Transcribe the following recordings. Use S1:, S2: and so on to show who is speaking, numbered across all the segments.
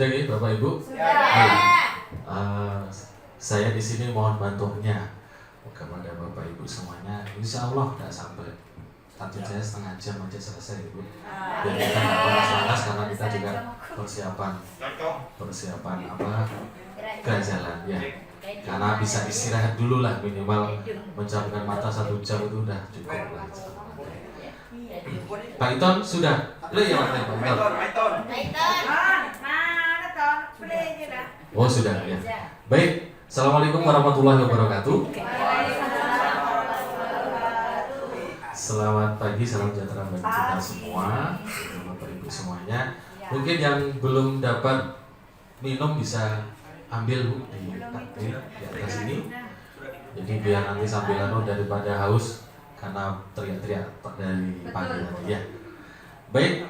S1: Sudah ya Bapak Ibu? Saya di sini mohon bantuannya kepada Bapak Ibu semuanya. Insya Allah tidak sampai. Target saya setengah jam aja selesai Ibu. Biar kita nggak panas-panas karena kita juga persiapan ke jalan ya. Karena bisa istirahat dulu lah, minimal menjamkan mata 1 jam itu udah cukup lah. Pak Iton sudah? Boleh ya Pak Iton? Oh sudah ya. Baik. Assalamualaikum warahmatullahi wabarakatuh. Selamat pagi, salam sejahtera bagi kita semua, Bapak Ibu semuanya. Mungkin yang belum dapat minum bisa ambil Bu di atas ini. Jadi biar nanti sambil daripada haus karena teriak-teriak dari pagi tadi ya. Baik,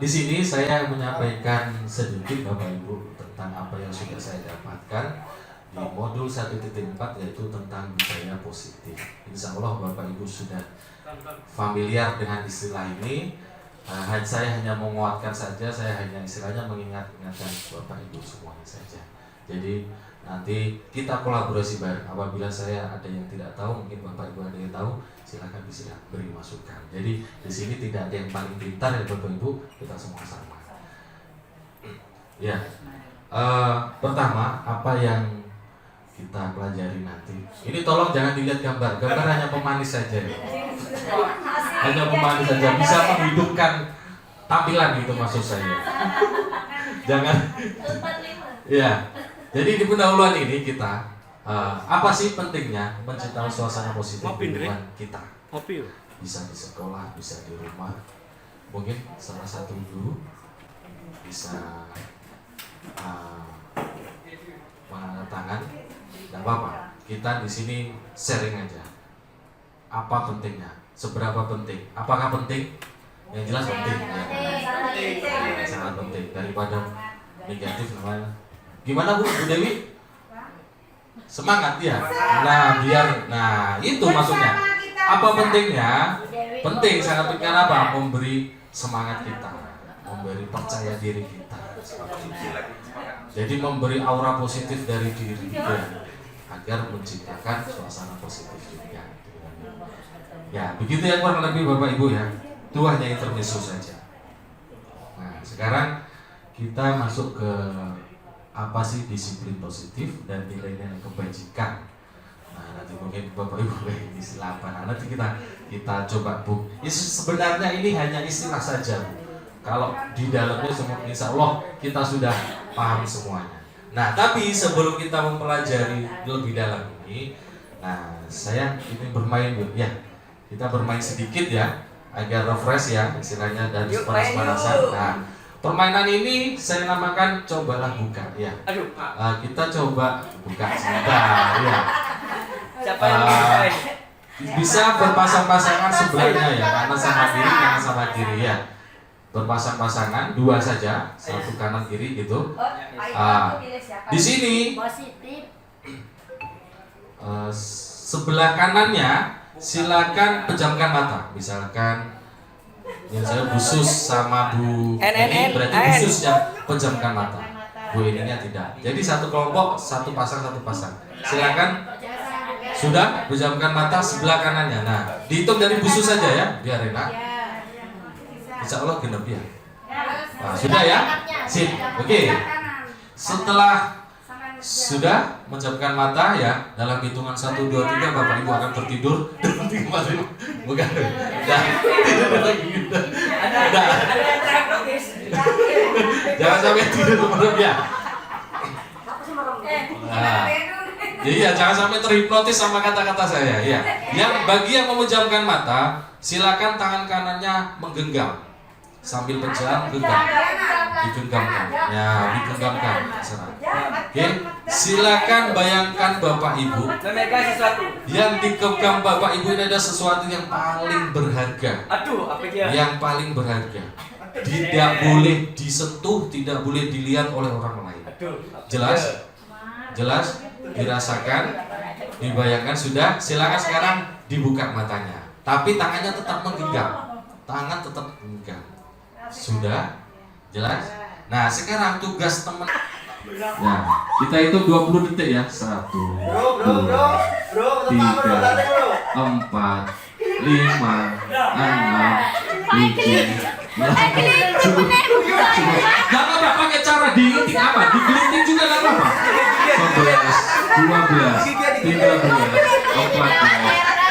S1: di sini saya menyampaikan sedikit Bapak Ibu tentang apa yang sudah saya dapatkan di modul 1.4 yaitu tentang budaya positif. Insya Allah Bapak Ibu sudah familiar dengan istilah ini. Saya hanya menguatkan saja, saya hanya istilahnya mengingatkan Bapak Ibu semuanya saja. Jadi nanti kita kolaborasi bareng. Apabila saya ada yang tidak tahu, mungkin Bapak Ibu ada yang tahu, silakan bisa beri masukan. Jadi di sini tidak ada yang paling pintar ya Bapak Ibu, kita semua sama. Ya, pertama apa yang kita pelajari nanti. Ini tolong jangan dilihat gambar hanya pemanis saja. Hanya pemanis saja, bisa menghidupkan tampilan gitu maksud saya. Jangan. Ya. Jadi di pendahuluan ini kita apa sih pentingnya menciptakan suasana positif di lingkungan kita? Bisa di sekolah, bisa di rumah. Mungkin salah satu guru bisa mengangkat tangan. Tidak apa-apa. Kita di sini sharing aja. Apa pentingnya? Seberapa penting? Apakah penting? Yang jelas penting. Ya, sangat penting. Daripada negatif namanya. Gimana Bu Dewi? Semangat ya. Nah itu maksudnya. Apa pentingnya? Penting, sangat penting apa? Memberi semangat kita, memberi percaya diri kita. Jadi memberi aura positif dari diri kita agar menciptakan suasana positif juga. Ya, begitu ya kurang lebih Bapak Ibu ya. Itu hanya intermezzo saja. Nah, sekarang kita masuk ke apa sih disiplin positif dan nilai-nilai kebajikan. Nah, nanti mungkin Bapak Ibu ini istilah apa? Nah, nanti kita coba Bu. Sebenarnya ini hanya istilah saja Bu. Kalau di dalamnya semua insya Allah kita sudah paham semuanya. Nah, tapi sebelum kita mempelajari lebih dalam ini, nah saya ini bermain Bu. Ya, kita bermain sedikit ya, agar refresh ya, istilahnya dari panas-panasan. Nah, permainan ini saya namakan cobalah buka ya. Kita coba buka sebentar ya. Bisa berpasang-pasangan sebelahnya ya, kanan sama kiri ya. Berpasang-pasangan 2 saja, satu kanan kiri gitu. Di sini sebelah kanannya silakan pejamkan mata. Misalkan yang saya khusus sama Bu ini berarti khusus yang pejamkan mata. Bu ininya tidak. Jadi satu kelompok, satu pasang. Silakan. Sudah pejamkan mata sebelah kanannya. Nah, dihitung dari khusus saja ya, biar enak. Insya Allah genap ya. Nah, sudah ya? Sip. Oke. Setelah sudah menjamkan mata ya, dalam hitungan 1, 2, 3 Bapak Ibu akan tertidur. Bukan. Jangan sampai tidur merem ya. Iya, jangan sampai terhipnotis sama kata-kata saya ya. Bagi yang memejamkan mata, silakan tangan kanannya menggenggam sambil pejam, digenggamkan. Ya, digenggamkan. Oke, silakan bayangkan Bapak Ibu yang digenggam Bapak Ibu ini ada sesuatu yang paling berharga. Yang paling berharga. Tidak boleh disentuh, tidak boleh dilihat oleh orang lain. Jelas? Jelas? Dirasakan? Dibayangkan sudah? Silakan sekarang dibuka matanya. Tapi tangannya tetap menggenggam. Tangan tetap menggenggam. Sudah? Jelas? Nah, sekarang tugas teman. Ya, kita hitung 20 detik ya. 1, 2, 3, 4, 5, 6, 7, 8. Gak apa-apa, pakai cara diintik apa? Digelinting juga gak apa-apa. 11, 12, 13, 14,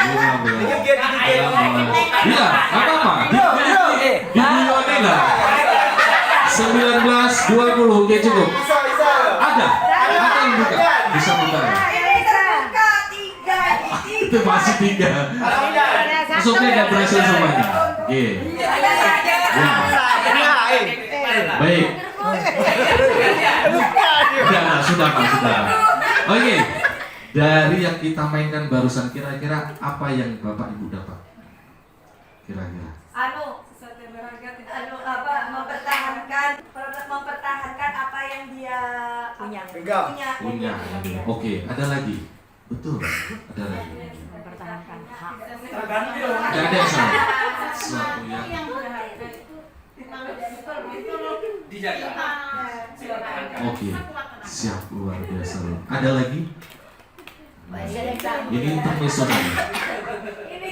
S1: 15, 16. Iya, gak apa-apa. Diguyoni lah. 19, 20, oke cukup. Ada yang buka? Bisa buka. Itu masih 3. Masuknya gak berhasil semuanya. Oke. Baik. Sudah. Oke. Dari yang kita mainkan barusan, kira-kira apa yang Bapak Ibu dapat? Kira-kira?
S2: mempertahankan apa yang dia punya.
S1: Oke, ada lagi. Betul. Ada lagi.
S2: Mempertahankan hak.
S1: Tidak ada yang salah. Sesuatu yang Oke, siap, luar biasa. Ada lagi? Ini intermezzo tadi.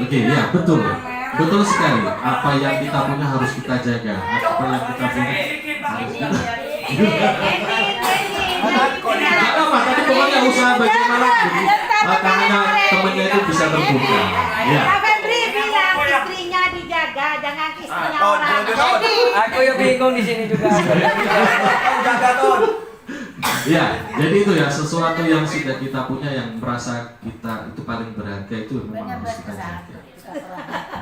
S1: Oke, ya betul. Betul sekali. Apa yang kita punya harus kita jaga. Apa yang kita punya harus kita Gak apa, tadi pokoknya usaha bagaimana karena temennya itu bisa terbuka. Ya.
S2: Febri bilang istrinya dijaga, jangan istrinya orang.
S3: Aku yang bingung di sini juga. Jaga Ton.
S1: Ya, jadi itu ya, sesuatu yang sudah kita punya yang merasa kita itu paling berharga itu memang harus kita jaga.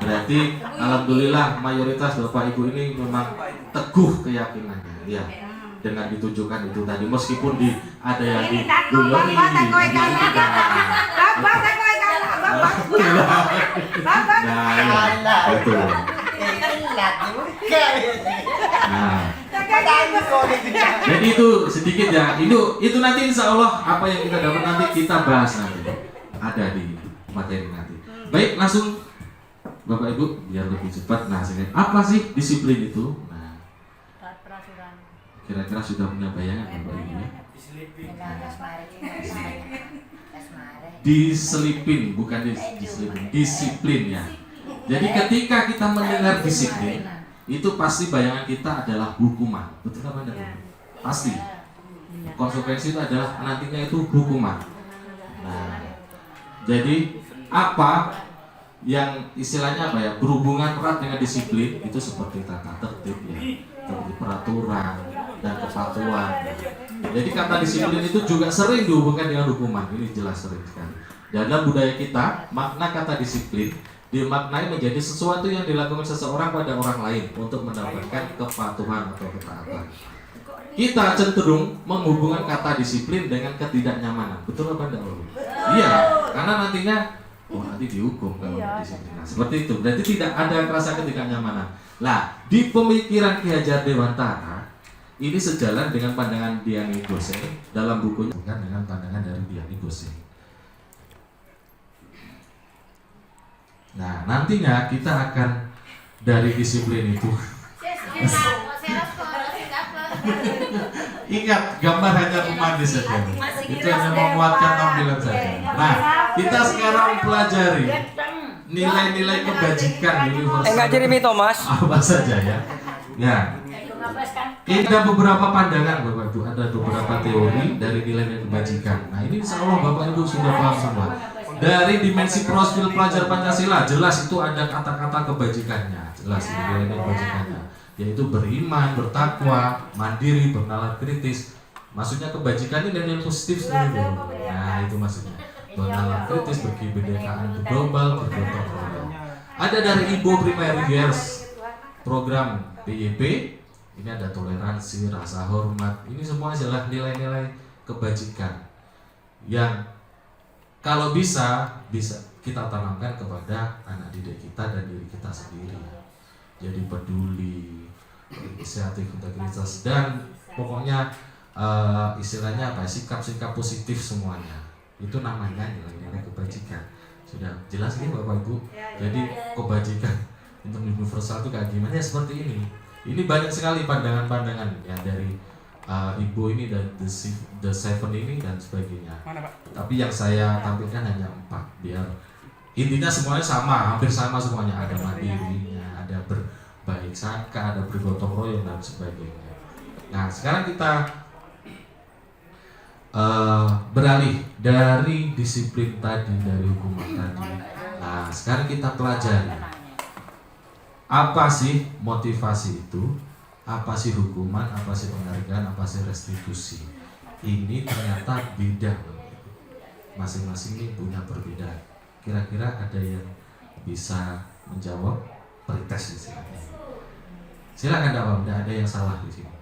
S1: Berarti alhamdulillah mayoritas Bapak Ibu ini memang teguh keyakinannya, ya. Dengan ditunjukkan itu tadi, meskipun ada yang di luar ini. Nah, betul. Nah, jadi itu sedikit ya. Itu nanti insya Allah apa yang kita dapat nanti kita bahas nanti. Ada di materi nanti. Baik, langsung Bapak Ibu biar lebih cepat. Nah, apa sih disiplin itu? Nah, kira-kira sudah punya bayangan Bapak Ibu ya? Diselipin, bukan diselipin, disiplin ya. Jadi ketika kita mendengar disiplin, itu pasti bayangan kita adalah hukuman. Betul apa enggak? Pasti. Konsekuensi itu adalah nantinya itu hukuman. Nah, jadi apa yang istilahnya apa ya, berhubungan erat dengan disiplin itu seperti tata tertib ya, seperti peraturan dan kepatuhan. Jadi kata disiplin itu juga sering dihubungkan dengan hukuman. Ini jelas sering sekali. Dalam budaya kita, makna kata disiplin dimaknai menjadi sesuatu yang dilakukan seseorang pada orang lain untuk mendapatkan kepatuhan atau ketaatan. Kita cenderung menghubungkan kata disiplin dengan ketidaknyamanan. Betul apa enggak? Iya, karena nantinya nanti dihukum kalau disiplin. Nah, seperti itu. Berarti tidak ada rasa ketidaknyamanan. Lah, di pemikiran Ki Hajar Dewantara ini sejalan dengan pandangan Diani Gose dalam bukunya, bukan dengan pandangan dari Diani Gose. Nah, nantinya kita akan dari disiplin itu. Ingat, gambar hanya pemanis saja. Itu hanya menguatkan tampilan saja. Nah, kita sekarang pelajari nilai-nilai kebajikan universal.
S3: Enggak Jeremy Thomas.
S1: Apa saja ya? Ya. Ini ada beberapa pandangan Bapak Ibu, ada beberapa teori dari nilai-nilai kebajikan. Nah, ini insya Allah Bapak Ibu sudah paham semua. Dari dimensi profil pelajar Pancasila jelas itu ada kata-kata kebajikannya, jelas nilai-nilai kebajikannya, yaitu beriman, bertakwa, mandiri, bernalar kritis. Maksudnya kebajikan ini nilai positif sendiri. Nah, itu maksudnya. Bernalar kritis, berkebinekaan global, bergotong royong. Ada dari Ibo Primary Years program PYP. Ini ada toleransi, rasa hormat. Ini semua adalah nilai-nilai kebajikan yang kalau bisa kita tanamkan kepada anak didik kita dan diri kita sendiri. Jadi peduli, inisiatif, integritas, dan pokoknya istilahnya apa? Sikap-sikap positif semuanya. Itu namanya nilai-nilai kebajikan. Sudah jelas nih Bapak Ibu. Jadi kebajikan untuk universal itu kayak gimana? Ya seperti ini. Ini banyak sekali pandangan-pandangan ya dari Ibu ini dan the Seven ini dan sebagainya.
S3: Mana Pak?
S1: Tapi yang saya tampilkan hanya 4 biar intinya semuanya sama, hampir sama semuanya. Ada mandirinya, ada berbaik sangka, ada bergotong royong dan sebagainya. Nah sekarang kita beralih dari disiplin tadi, dari hukuman tadi. Nah sekarang kita pelajari apa sih motivasi itu, apa sih hukuman, apa sih penghargaan, apa sih restitusi. Ini ternyata beda, masing-masing ini punya perbedaan. Kira-kira ada yang bisa menjawab? Pretest istilahnya. Silakan tidak ada yang salah di sini.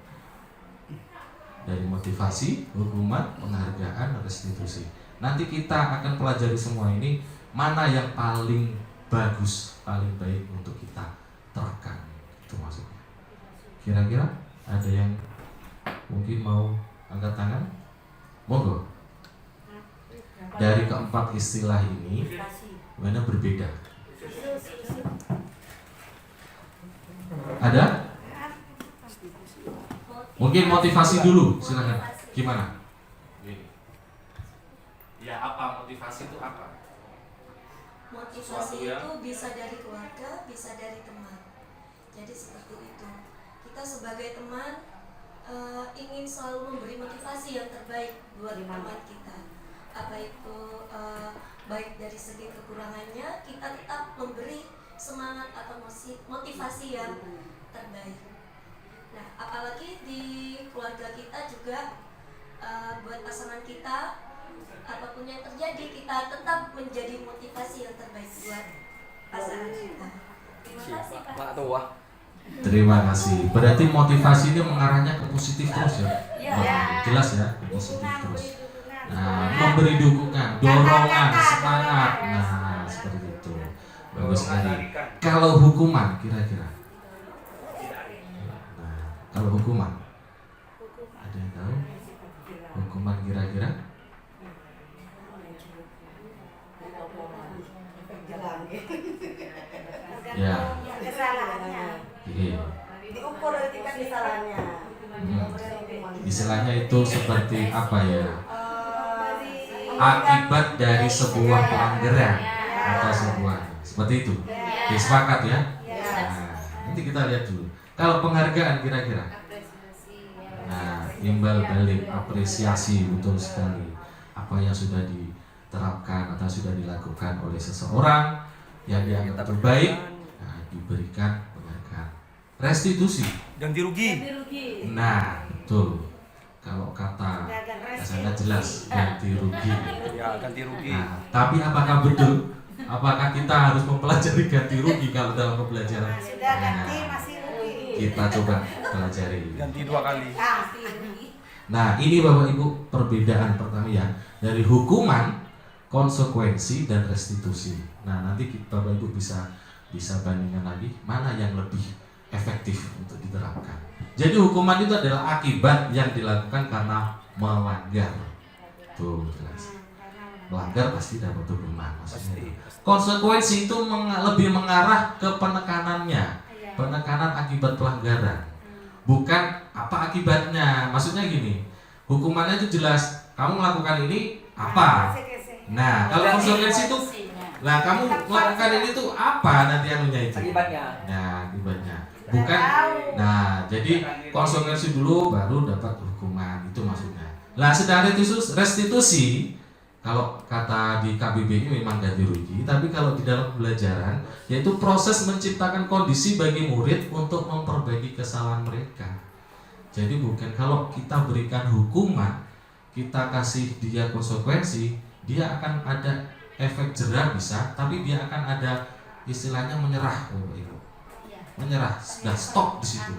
S1: Dari motivasi, hukuman, penghargaan, restitusi. Nanti kita akan pelajari semua ini, mana yang paling bagus, paling baik untuk kita terapkan. Itu maksudnya. Kira-kira ada yang mungkin mau angkat tangan? Monggo. Dari keempat istilah ini, mana berbeda? Ada? Mungkin motivasi dulu, silakan. Gimana? Ya, apa motivasi itu apa?
S4: Motivasi itu bisa dari keluarga, bisa dari teman. Jadi seperti itu. Kita sebagai teman ingin selalu memberi motivasi yang terbaik buat teman kita. Apa itu baik dari segi kekurangannya, kita tetap memberi semangat atau motivasi yang terbaik. Nah, apalagi di keluarga kita juga buat pasangan kita, apapun yang terjadi kita tetap menjadi motivasi yang terbaik buat pasangan kita. Terima kasih Pak.
S3: Mak tua.
S1: Terima kasih. Berarti motivasi ini mengarahnya ke positif terus ya?
S4: Ya.
S1: Jelas ya, ke positif terus. Nah, memberi dukungan, dorongan, semangat. Nah, seperti itu. Bagus sekali. Kalau hukuman kira-kira? Nah, kalau hukuman, ada yang tahu? Hukuman kira-kira? Ya.
S2: Kesalahannya.
S1: Iya.
S2: Diukur dari tingkat kesalahannya.
S1: Istilahnya itu seperti apa ya? Akibat dari sebuah pelanggaran atau sebuah seperti itu. Disepakat ya? Nah, nanti kita lihat dulu. Kalau penghargaan kira-kira? Nah, imbal balik, apresiasi, betul sekali. Apa yang sudah diterapkan atau sudah dilakukan oleh seseorang yang dianggap terbaik, nah, diberikan penghargaan. Restitusi.
S3: Ganti rugi.
S1: Nah, betul. Kalau kata sangat jelas ganti rugi.
S3: Ya, ganti rugi.
S1: Nah, tapi apakah betul? Apakah kita harus mempelajari ganti rugi kalau dalam pembelajaran?
S2: Sudah ganti
S1: Nah,
S2: masih rugi.
S1: kita coba pelajari.
S3: Ganti 2 kali.
S1: Nah, ini Bapak Ibu perbedaan pertama ya dari hukuman, konsekuensi dan restitusi. Nah, nanti Bapak Ibu bisa bandingkan lagi mana yang lebih efektif untuk diterapkan. Jadi hukuman itu adalah akibat yang dilakukan karena melanggar. Tuh jelas. Melanggar pasti dapat hukuman maksudnya. Konsekuensi itu lebih mengarah ke penekanannya, penekanan akibat pelanggaran. Bukan apa akibatnya. Maksudnya gini, hukumannya itu jelas. Kamu melakukan ini apa? Nah, kalau konsekuensi itu, nah kamu melakukan ini tuh apa nanti anunya itu?
S3: Akibatnya.
S1: Nah, akibatnya. Bukan. Nah, jadi konsekuensi dulu baru dapat hukuman, itu maksudnya. Nah, sedang restitusi, kalau kata di KBBI memang ganti rugi, tapi kalau di dalam pembelajaran yaitu proses menciptakan kondisi bagi murid untuk memperbaiki kesalahan mereka. Jadi bukan kalau kita berikan hukuman, kita kasih dia konsekuensi, dia akan ada efek jerah bisa, tapi dia akan ada istilahnya menyerah, Bapak Ibu. Menyerah, sudah stop di situ.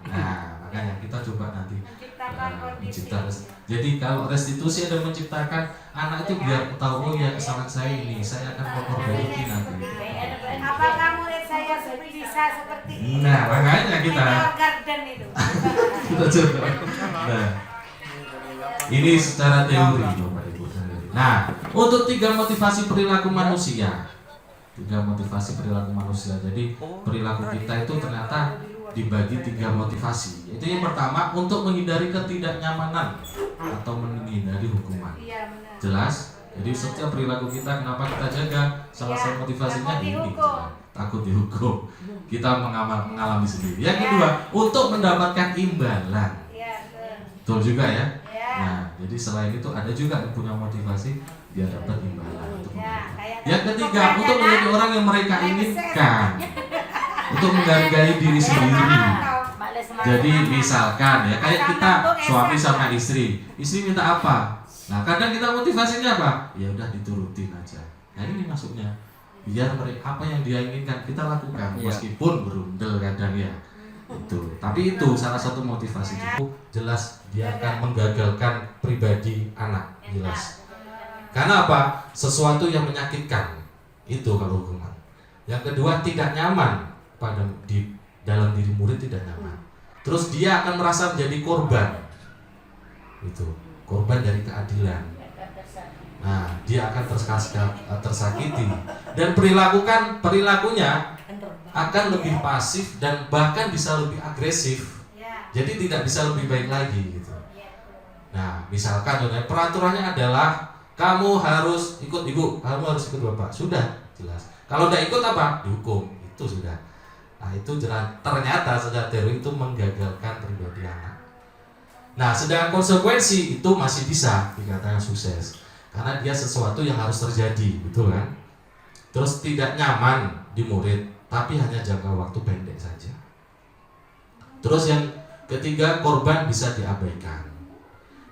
S1: Nah, makanya kita coba nanti menciptakan. Jadi kalau restitusi ada menciptakan anak itu biar tahu, oh ya kesalahan saya ini, saya akan memperbaiki nanti.
S2: Apakah murid saya bisa seperti ini?
S1: Nah, makanya kita
S2: Garden itu.
S1: kita coba. Nah, ini secara teori Bapak Ibu. Nah, untuk 3 motivasi perilaku manusia. 3 motivasi perilaku manusia. Jadi perilaku kita itu ternyata dibagi 3 motivasi. Itu yang pertama, untuk menghindari ketidaknyamanan atau menghindari hukuman.
S2: Iya benar.
S1: Jelas? Jadi setiap perilaku kita, kenapa kita jaga? Salah satu motivasinya
S2: takut
S1: ini,
S2: dihukum.
S1: takut dihukum. Kita mengalami sendiri. Yang kedua, untuk mendapatkan imbalan.
S2: Iya,
S1: Betul juga ya?
S2: ya.
S1: Nah, jadi selain itu ada juga yang punya motivasi dia dapat imbalan untuk
S2: Ya,
S1: mereka.
S2: kayak
S1: Yang ketiga, untuk menjadi orang yang mereka inginkan, untuk menghargai diri sendiri. Jadi misalkan ya, kayak kita suami sama istri minta apa? Nah, kadang kita motivasinya apa? Ya udah diturutin aja. Nah, ini maksudnya biar mereka apa yang dia inginkan kita lakukan,
S3: Iya.
S1: meskipun berundel kadang ya. Itu. Tapi itu salah satu motivasi cukup jelas dia akan menggagalkan pribadi anak, jelas. Karena apa? Sesuatu yang menyakitkan itu kalau hukuman. Yang kedua, tidak nyaman dalam diri murid, tidak nyaman. Terus dia akan merasa menjadi korban. Itu, korban dari keadilan. Nah, dia akan tersakiti dan perilakunya akan lebih pasif dan bahkan bisa lebih agresif. Jadi tidak bisa lebih baik lagi gitu. Nah, misalkan contohnya peraturannya adalah kamu harus ikut ibu, kamu harus ikut bapak. Sudah, jelas. Kalau tidak ikut apa? Dihukum. Itu sudah. Nah, itu ternyata secara teori itu menggagalkan pribadi anak. Nah, sedangkan konsekuensi itu masih bisa dikatakan sukses. Karena dia sesuatu yang harus terjadi, betul kan? Terus tidak nyaman di murid, tapi hanya jangka waktu pendek saja. Terus yang ketiga, korban bisa diabaikan.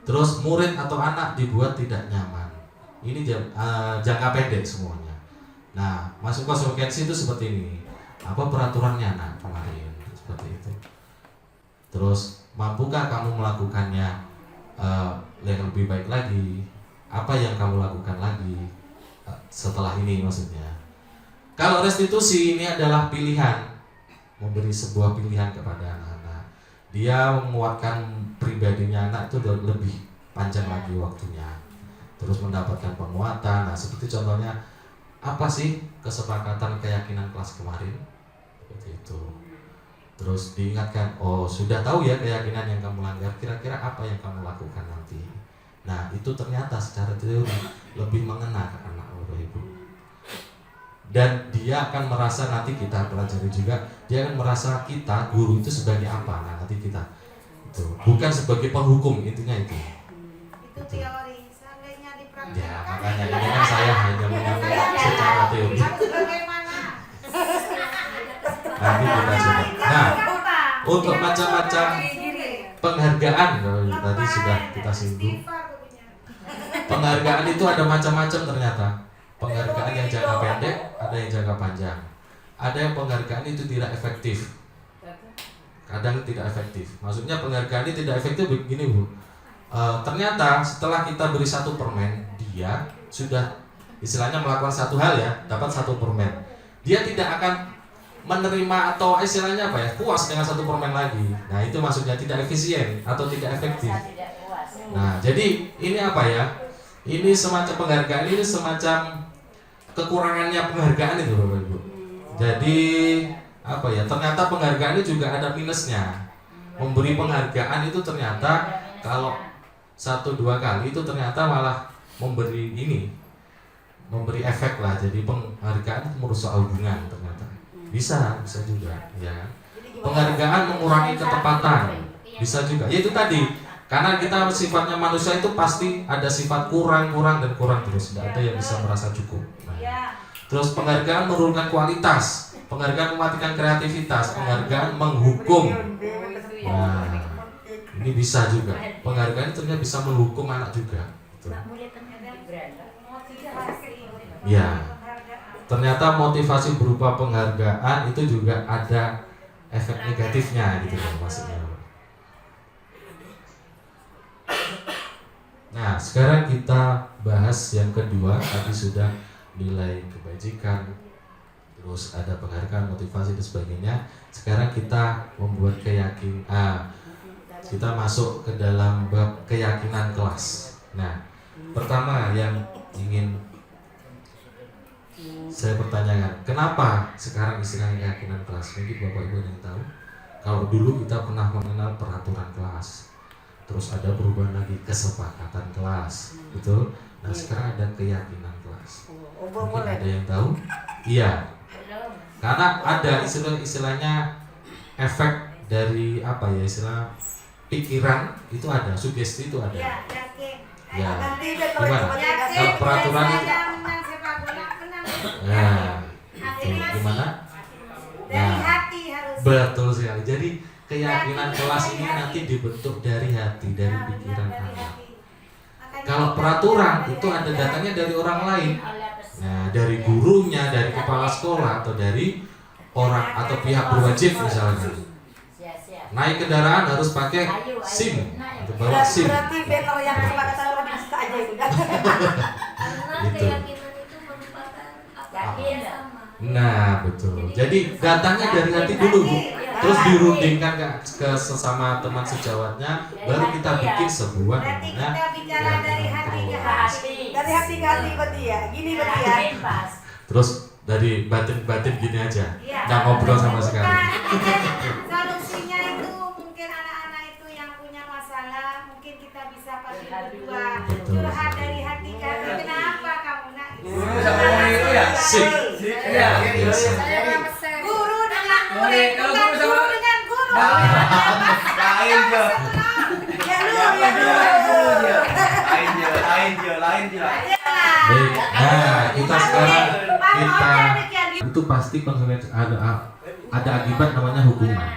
S1: Terus murid atau anak dibuat tidak nyaman. Ini jangka pendek semuanya. Nah, masuk konsekuensi itu seperti ini. Apa peraturannya nak kemarin? Seperti itu. Terus mampukah kamu melakukannya yang lebih baik lagi? Apa yang kamu lakukan lagi setelah ini maksudnya? Kalau restitusi ini adalah pilihan, memberi sebuah pilihan kepada anak-anak. Dia menguatkan pribadinya anak itu lebih panjang lagi waktunya. Terus mendapatkan penguatan. Nah, seperti contohnya apa sih kesepakatan keyakinan kelas kemarin? Seperti itu. Terus diingatkan, oh sudah tahu ya keyakinan yang kamu langgar, kira-kira apa yang kamu lakukan nanti. Nah, itu ternyata secara teori lebih mengena ke anak Bapak Ibu. Dan dia akan merasa, nanti kita pelajari juga, dia akan merasa kita guru itu sebagai apa. Nah, nanti kita itu bukan sebagai penghukum, intinya itu.
S2: Itu teori, seandainya dipraktikkan.
S1: Ya, makanya ini kan saya hanya menyampaikan secara teori.
S2: Harus bagaimana?
S1: Nanti kita coba. Nah, untuk macam-macam penghargaan, tadi sudah kita singgung. Penghargaan itu ada macam-macam ternyata. Penghargaan yang jangka pendek, ada yang jangka panjang. Ada yang penghargaan itu tidak efektif. Kadang tidak efektif. Maksudnya penghargaan ini tidak efektif begini Bu. Ternyata setelah kita beri 1 permen, dia sudah istilahnya melakukan satu hal ya, dapat 1 permen. Dia tidak akan menerima atau istilahnya apa ya, puas dengan 1 permen lagi. Nah, itu maksudnya tidak efisien atau tidak efektif. Nah, jadi ini apa ya? Ini semacam penghargaan, ini semacam kekurangannya penghargaan itu Bapak Ibu. Jadi apa ya? Ternyata penghargaan itu juga ada minusnya. Memberi penghargaan itu ternyata kalau 1-2 kali itu ternyata malah memberi efek lah. Jadi penghargaan itu merusak hubungan ternyata. Bisa juga, ya. Penghargaan mengurangi ketepatan, bisa juga. Ya itu tadi. Karena kita sifatnya manusia itu pasti ada sifat kurang dan kurang terus, tidak ada yang bisa merasa cukup. Nah, terus penghargaan menurunkan kualitas, penghargaan mematikan kreativitas, penghargaan menghukum. Nah, ini bisa juga. Penghargaan ternyata bisa menghukum anak juga. Gitu. Ya, ternyata motivasi berupa penghargaan itu juga ada efek negatifnya gitu maksudnya. Nah, sekarang kita bahas yang kedua. Tadi sudah nilai kebajikan, terus ada penghargaan, motivasi dan sebagainya. Sekarang kita membuat kita masuk ke dalam bab keyakinan kelas. Nah, pertama yang ingin Saya pertanyakan, kenapa sekarang istilahnya keyakinan kelas? Mungkin Bapak Ibu ada yang tahu. Kalau dulu kita pernah mengenal peraturan kelas, terus ada perubahan lagi kesepakatan kelas, betul? Nah sekarang ada keyakinan kelas. Mungkin ada yang tahu? Iya. Karena ada istilahnya efek dari apa ya, istilah pikiran itu ada, sugesti itu ada.
S2: Ya, yakin.
S1: Ya.
S2: Yakin.
S1: Gimana? Kalau peraturan itu,
S2: Saya menang sepak bola menang.
S1: nah, itu gimana?
S2: Dari hati harus.
S1: Betul sekali. Jadi keyakinan kelas ini nanti dibentuk dari hati, dari pikiran
S2: Dari
S1: anak.
S2: hati. Makanya
S1: Kalau
S2: kita
S1: peraturan
S2: dari
S1: itu ada
S2: hati.
S1: datangnya dari orang lain. Nah, dari gurunya, dari kepala sekolah, atau dari orang atau pihak berwajib misalnya. Naik kendaraan harus pakai SIM, atau bawa SIM.
S5: Berarti kalau yang kesepakatan orang bisa aja itu kan.
S4: Karena
S1: Gitu.
S4: keyakinan itu merupakan apa yang sama.
S1: Nah, betul. Jadi datangnya dari hati dulu, Bu. Terus dirundingkan ke sesama teman sejawatnya, baru kita bikin sebuah
S2: Berarti
S1: namanya
S2: kita bicara dari hati ke
S1: kelas.
S2: hati.
S5: Dari hati ke hati berarti ya. Gini berarti ya.
S1: Terus dari batin-batin gini aja,
S2: Iya.
S1: nggak ngobrol sama sekali.
S2: Bukan, solusinya itu mungkin anak-anak itu yang punya masalah, mungkin kita bisa pakai berdua.
S1: Betul.
S2: Curhat dari hati ke hati. Kenapa kamu nak?
S3: Guru sama murid itu ya?
S1: Sip.
S3: Iya.
S1: Biasa.
S2: Guru dengan murid,
S3: Murid, kalau
S2: bukan
S3: guru sama-
S2: guru dengan guru.
S3: Lain je.
S5: Ya lu,
S3: Yang
S5: ya lu.
S3: Lain je.
S1: Baik. Nah, kita sekarang itu pasti konsekuensi ada akibat namanya hukuman.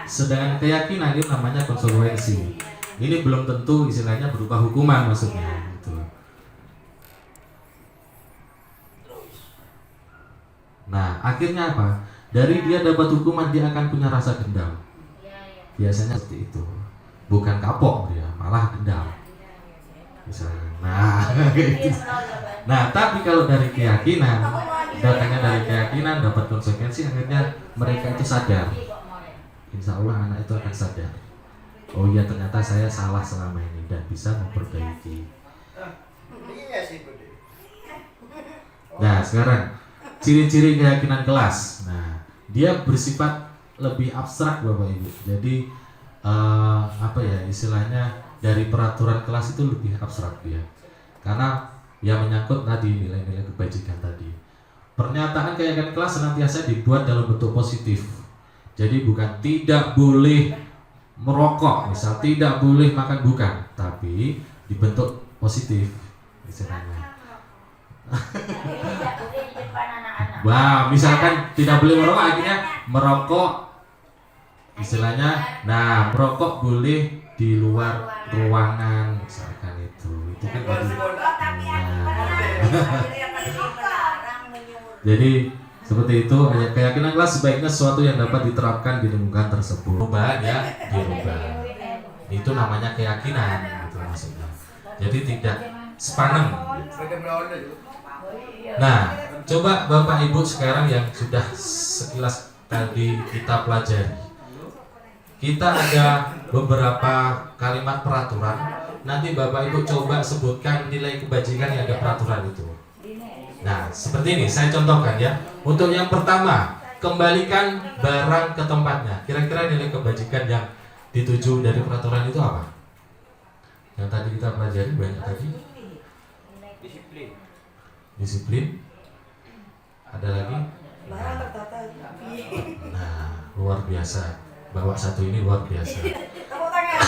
S1: Sedangkan keyakinan itu namanya konsekuensi. Ini belum tentu istilahnya berupa hukuman maksudnya gitu. Nah, akhirnya apa? Dari dia dapat hukuman dia akan punya rasa dendam. Biasanya seperti itu. Bukan kapok dia, malah dendam. Misalnya. Nah, gitu. Nah, tapi kalau dari keyakinan, datangnya dari keyakinan dapat konsekuensi, akhirnya mereka itu sadar. Insya Allah anak itu akan sadar. Oh iya, ternyata saya salah selama ini dan bisa memperbaiki. Nah, sekarang ciri-ciri keyakinan kelas. Nah, dia bersifat lebih abstrak Bapak Ibu. Jadi apa ya istilahnya, dari peraturan kelas itu lebih abstrak dia. Karena yang menyangkut tadi nilai-nilai kebajikan tadi. Pernyataan keyakinan kelas senantiasa dibuat dalam bentuk positif. Jadi bukan tidak boleh merokok, misal tidak boleh makan, bukan, tapi dibentuk positif istilahnya. Wah, misalkan tidak boleh merokok, akhirnya merokok istilahnya. Nah, merokok boleh di luar ruangan misalkan itu kan jadi seperti itu. Keyakinan kelas sebaiknya sesuatu yang dapat diterapkan di lingkungan tersebut. Perubahan ya dirubah. Itu namanya keyakinan gitu maksudnya. Jadi tidak sepaneng. Nah, coba Bapak Ibu sekarang yang sudah sekilas tadi kita pelajari. Kita ada beberapa kalimat peraturan. Nanti Bapak Ibu coba sebutkan nilai kebajikan yang ada peraturan itu. Nah, seperti ini saya contohkan ya. Untuk yang pertama, kembalikan barang ke tempatnya. Kira-kira nilai kebajikan yang dituju dari peraturan itu apa? Yang tadi kita pelajari banyak tadi. Disiplin. Ada lagi?
S5: Barang tertata.
S1: Nah, luar biasa. Bawa satu ini luar biasa.
S5: Tepuk tangan.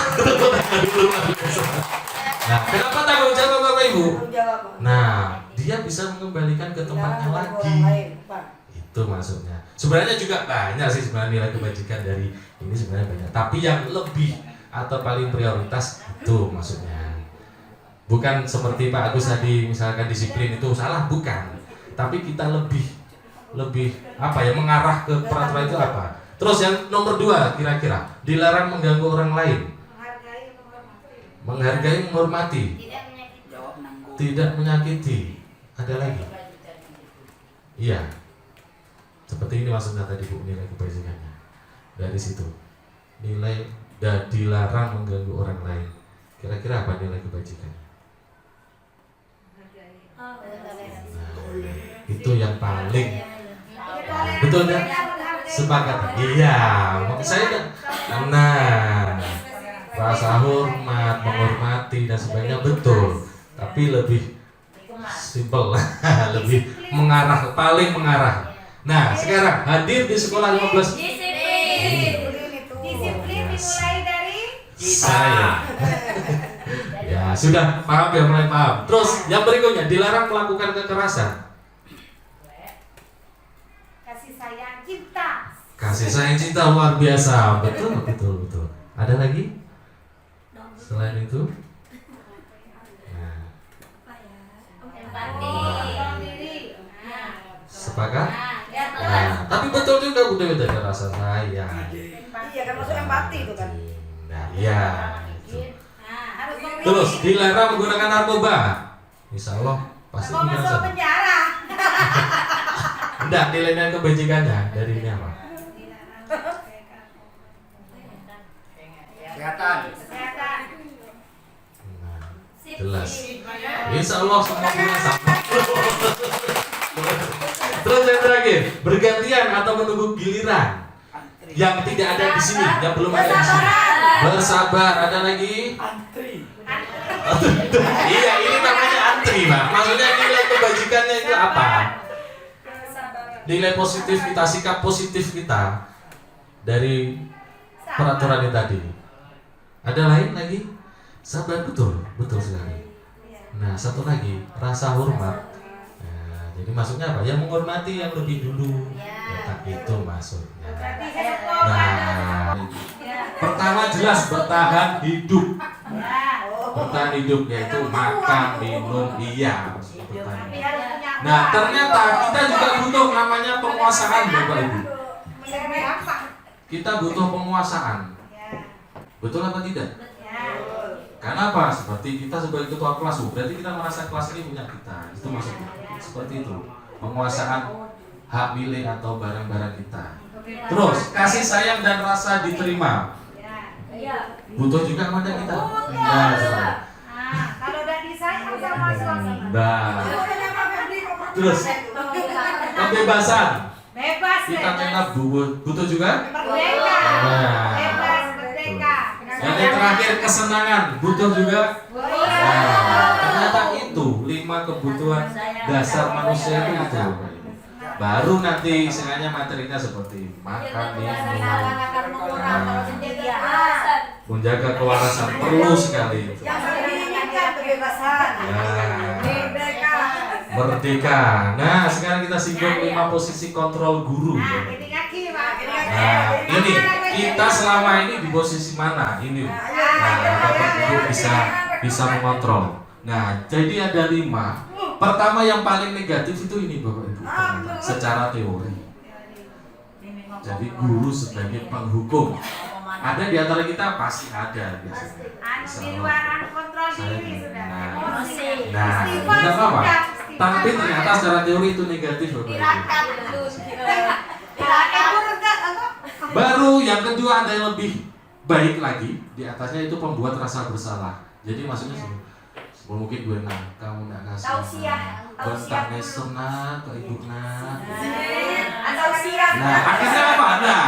S1: Nah, kenapa tanggung jawab Bapak Ibu?
S5: Tanggung jawab.
S1: Nah, dia bisa mengembalikan ke tempatnya
S5: Jangan
S1: lagi.
S5: orang lain, Pak.
S1: Itu maksudnya. Sebenarnya juga banyak sih sebenarnya nilai kebajikan dari ini sebenarnya banyak. Tapi yang lebih atau paling prioritas itu maksudnya. Bukan seperti Pak Agus tadi misalkan disiplin itu salah, bukan. Tapi kita lebih apa ya, mengarah ke peraturan itu apa? Terus yang nomor 2 kira-kira dilarang mengganggu orang lain. Menghargai, menghormati. Tidak menyakiti. Ada lagi? Iya. Seperti ini maksudnya tadi Bu, nilai kebajikannya. Dari situ. Nilai dan dilarang mengganggu orang lain. Kira-kira apa nilai kebajikannya? Nah, itu yang paling betul kan? Sepakat. Iya, saya kan. Nah, rasa hormat, menghormati dan sebagainya betul. Tapi lebih simpel, lebih mengarah, paling mengarah. Nah, sekarang hadir di sekolah 15.
S2: Disiplin dimulai dari
S1: Saya. Ya, sudah paham ya, mulai paham. Terus yang berikutnya, dilarang melakukan kekerasan.
S2: kasih sayang, cinta.
S1: Kasih sayang cinta luar biasa. Betul, betul, betul. Ada lagi? Selain itu? Nah,
S2: Tolong diri. Nah,
S1: sepakat?
S2: ya
S1: Nah, tapi betul juga udah ada rasa sayang.
S5: Iya kan masuk empati itu kan.
S1: Nah, iya. Itu.
S2: Nah, harus memilih.
S1: Terus dilarang menggunakan narkoba. Insya Allah pasti
S2: Mau masuk
S1: binasa.
S2: penjara.
S1: Enggak, nilai kebajikannya dari ini apa?
S3: Kesehatan.
S2: Kesehatan.
S1: Nah, jelas. Insya Allah semua punya sama. Terus yang terakhir, bergantian atau menunggu giliran yang tidak ada di sini, yang belum ada di sini. Bersabar. Ada lagi?
S3: Antri.
S1: Iya, ini namanya antri, Pak. Maksudnya nilai kebajikannya itu apa? Nilai positif kita, sikap positif kita dari peraturan ini tadi. Ada lain lagi? Sabar, betul, betul sekali. Nah, satu lagi, rasa hormat. Nah, jadi maksudnya apa? Yang menghormati yang lebih dulu. Ya, itu maksudnya.
S2: Berarti saya sekolah.
S1: Nah, pertama jelas bertahan hidup.
S2: Ya.
S1: Bertahan hidup yaitu makan, minum, iya. Bertahan
S2: Tapi
S1: hidup.
S2: harus punya uang.
S1: Nah, ternyata kita juga butuh namanya penguasaan, Bapak Ibu.
S2: Menerima apa?
S1: Kita butuh penguasaan.
S2: Ya.
S1: Betul apa tidak?
S2: Ya.
S1: Karena apa? Seperti kita sebagai ketua kelas, berarti kita merasa kelas ini punya kita. Itu maksudnya. Seperti itu. Penguasaan hak milik atau barang-barang kita. Terus, kasih sayang dan rasa diterima.
S2: Ya.
S1: Butuh juga pada kita. Nah,
S2: Nah, kalau udah disayang sama suami.
S1: nah. Terus, kebebasan.
S2: Bebas
S1: Kita
S2: ya.
S1: minta butuh juga.
S2: Merdeka.
S1: Nah.
S2: Bebas merdeka.
S1: Dan yang terakhir kesenangan, butuh juga. Nah, ternyata itu 5 kebutuhan dasar manusia itu. Baru nanti istilahnya materinya seperti makan, minum, menjaga kewarasan perlu sekali.
S5: Yang paling diinginkan kebebasan.
S1: Ya, merdeka. Nah, sekarang kita singgung 5 posisi kontrol guru.
S2: Nah, ini kaki, Pak.
S1: Nah, ini kita selama ini di posisi mana? Ini. Nah, Bapak Ibu bisa mengontrol. Nah, jadi ada 5. Pertama yang paling negatif itu ini Bapak Ibu. Ternyata, secara teori. Jadi guru sebagai penghukum. Ada di antara kita pasti ada biasanya.
S2: Anu di luar kontrol diri sudah.
S1: Nah,
S2: Emosi.
S1: nah,
S2: Istighfar
S1: tidak apa-apa.
S2: sudah.
S1: Tapi ternyata secara teori itu negatif Bapak Ibu. Baru yang kedua ada yang lebih baik lagi. Di atasnya itu pembuat rasa bersalah. Jadi maksudnya sebelum mungkin gue kamu nak kasih.
S5: Tausiah.
S1: Bentak nesem nak, ke ibu nak.
S5: Atau siap.
S1: Nah, akhirnya apa? Nah,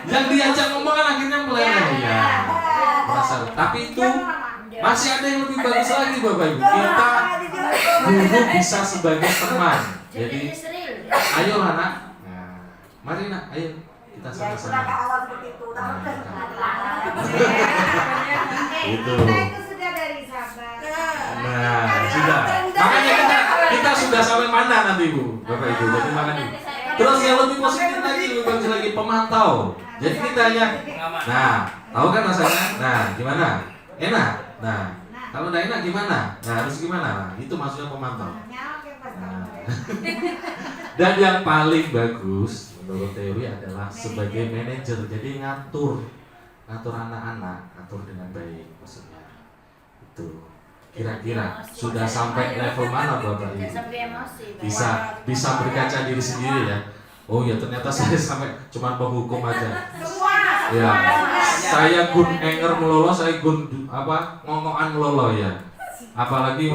S1: yang diajak ngomong kan akhirnya meleleh ya. Merasa. Tapi itu masih ada yang lebih bagus lagi Bapak Ibu. Kita guru bisa sebagai teman. Jadi, ayo anak. Nah, mari nak, ayo kita
S5: Ya, itu
S1: sama-sama.
S5: awal seperti itu.
S1: Nah,
S2: Itu.
S1: Itu.
S2: Kita itu sudah dari sabar.
S1: Nah, sudah. Makanya kita sudah sampai mana nanti Bu, Bapak Ibu. Jadi makanya. Terus yang lebih positif lagi, lebih bagus lagi pemantau. Jadi kita hanya, nah, tahu kan rasanya? Nah, gimana? Enak. Nah, kalau udah enak gimana? Nah, harus gimana? Nah, itu maksudnya pemantau. Nah. Dan yang paling bagus menurut teori adalah sebagai manajer. Jadi ngatur anak-anak, atur dengan baik maksudnya. Itu. Kira-kira sudah sampai level mana Bapak Ibu? Bisa berkaca diri sendiri ya. Oh ya ternyata saya sampai cuma penghukum aja. Ya, saya gun enger melolo, saya gun apa ngongokan melolo ya. Apalagi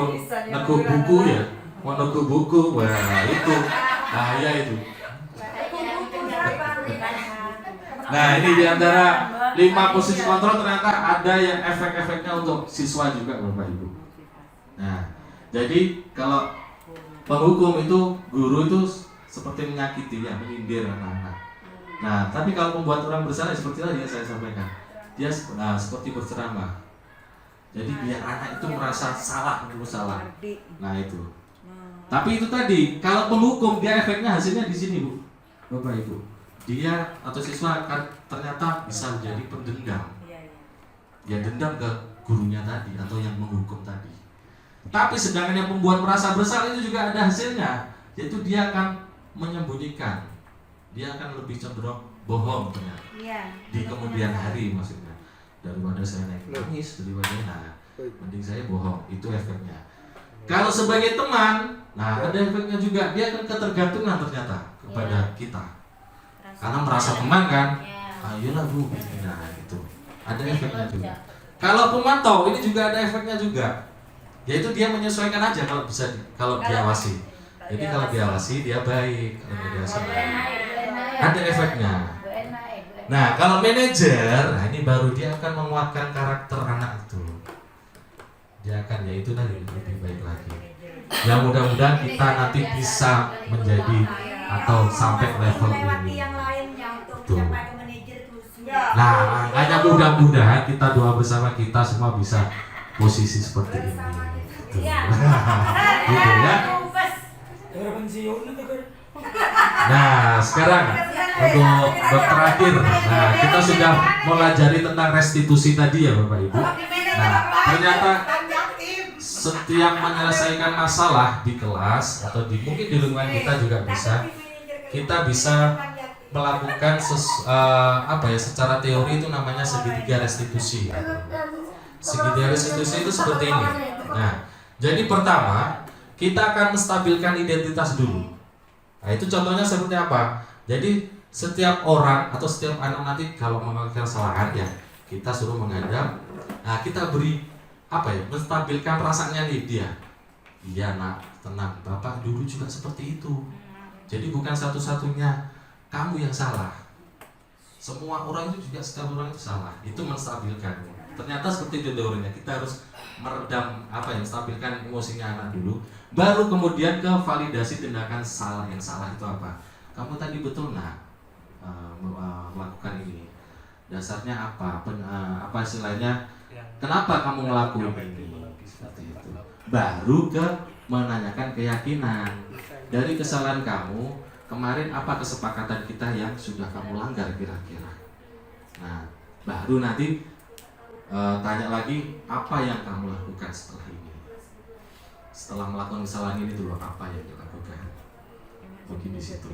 S1: neguk buku ya. menunggu buku, wah itu bahaya itu. Nah ini diantara 5 posisi kontrol ternyata ada yang efek-efeknya untuk siswa juga Bapak Ibu. Nah jadi kalau penghukum itu, guru itu seperti menyakiti ya, menyindir anak-anak. Nah tapi kalau membuat orang bersalah seperti tadi yang saya sampaikan, dia seperti berceramah. Jadi biar anak itu merasa salah, menurut salah. Nah itu. Tapi itu tadi, kalau penghukum dia efeknya hasilnya di sini Bu, Bapak Ibu. Dia atau siswa akan ternyata bisa menjadi pendendam. Dia dendam ke gurunya tadi atau yang menghukum tadi. Tapi sedangkan yang membuat merasa bersalah itu juga ada hasilnya, yaitu dia akan menyembunyikan. Dia akan lebih cenderung bohong ternyata. Di kemudian hari maksudnya. Daripada saya nangis, daripada mending saya bohong, itu efeknya. Kalau sebagai teman, nah ada efeknya juga, dia akan ketergantungan ternyata kepada kita. Karena merasa teman kan, ayolah Bu, nah itu ada efeknya juga. Kalau pemantau ini juga ada efeknya juga, yaitu dia menyesuaikan aja kalau bisa, kalau diawasi. Jadi kalau diawasi dia baik, kalau diawasi ada efeknya. Nah kalau manajer, nah ini baru dia akan menguatkan karakter anak itu. Dia akan yaitu tadi lebih baik lagi. Yang mudah-mudahan kita nanti bisa menjadi atau sampai level ini. Tuh. Nah makanya mudah-mudahan kita doa bersama, kita semua bisa posisi seperti ini. Gitu ya. Nah sekarang untuk terakhir, nah kita sudah mempelajari tentang restitusi tadi ya Bapak Ibu. Nah ternyata setiap menyelesaikan masalah di kelas atau mungkin di lingkungan kita juga bisa, kita bisa melakukan secara teori itu namanya segitiga restitusi. Segitiga restitusi itu seperti ini. Nah jadi pertama kita akan menstabilkan identitas dulu. Nah itu contohnya seperti apa? Jadi setiap orang atau setiap anak nanti kalau melakukan kesalahan ya kita suruh menghadap. Nah kita beri menstabilkan perasaannya nih dia. Iya nak, tenang, Bapak dulu juga seperti itu. Jadi bukan satu-satunya kamu yang salah. Semua orang itu juga, setiap orang itu salah. Itu menstabilkan. Ternyata seperti itu teorinya. Kita harus meredam menstabilkan emosinya anak dulu. Baru kemudian ke validasi tindakan salah. Yang salah itu apa? Kamu tadi betul nak melakukan ini. Dasarnya apa? Apa istilahnya? Kenapa kamu ngelakuin ini? Seperti itu. Baru ke menanyakan keyakinan. Dari kesalahan kamu kemarin, apa kesepakatan kita yang sudah kamu langgar kira-kira? Nah, baru nanti tanya lagi, apa yang kamu lakukan setelah ini? Setelah melakukan kesalahan ini dulu, apa yang dilakukan? Mungkin di situ.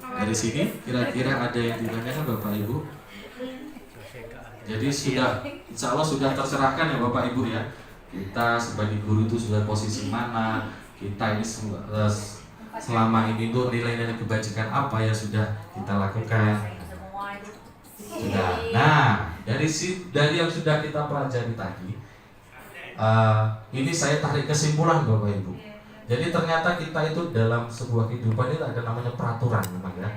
S1: Dari sini kira-kira ada yang ditanyakan Bapak Ibu? Jadi sudah, insya Allah sudah tercerahkan ya Bapak Ibu ya. Kita sebagai guru itu sudah posisi mana? Kita ini selama ini tuh nilai-nilai kebajikan apa yang sudah kita lakukan? Sudah. Nah, dari yang sudah kita pelajari tadi, ini saya tarik kesimpulan Bapak Ibu. Jadi ternyata kita itu dalam sebuah kehidupan itu ada namanya peraturan memang ya.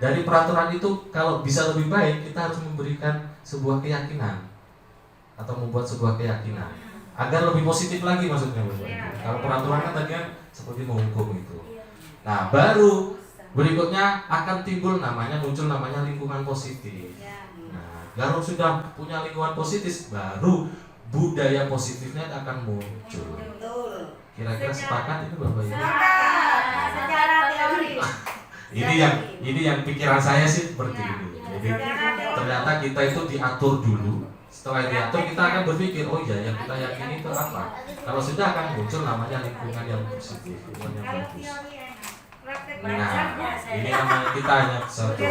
S1: Dari peraturan itu kalau bisa lebih baik kita harus memberikan sebuah keyakinan atau membuat sebuah keyakinan agar lebih positif lagi maksudnya Bapak Ibu. Kalau peraturan kan tadi kan seperti menghukum itu. Nah baru berikutnya akan muncul namanya lingkungan positif. Nah kalau sudah punya lingkungan positif baru budaya positifnya akan muncul. Kira-kira sepakat itu Bapak Ibu?
S2: Secara teori.
S1: Ini yang pikiran saya sih seperti ini. Jadi ternyata kita itu diatur dulu. Setelah diatur kita akan berpikir, oh iya yang kita yakini itu apa. Kalau sudah akan muncul namanya lingkungan yang positif, lingkungan yang bagus. Nah, ini namanya kita hanya satu.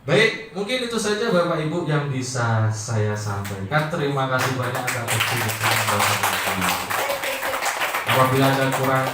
S1: Baik, mungkin itu saja Bapak Ibu yang bisa saya sampaikan. Terima kasih banyak atas waktunya. Apabila ada kurang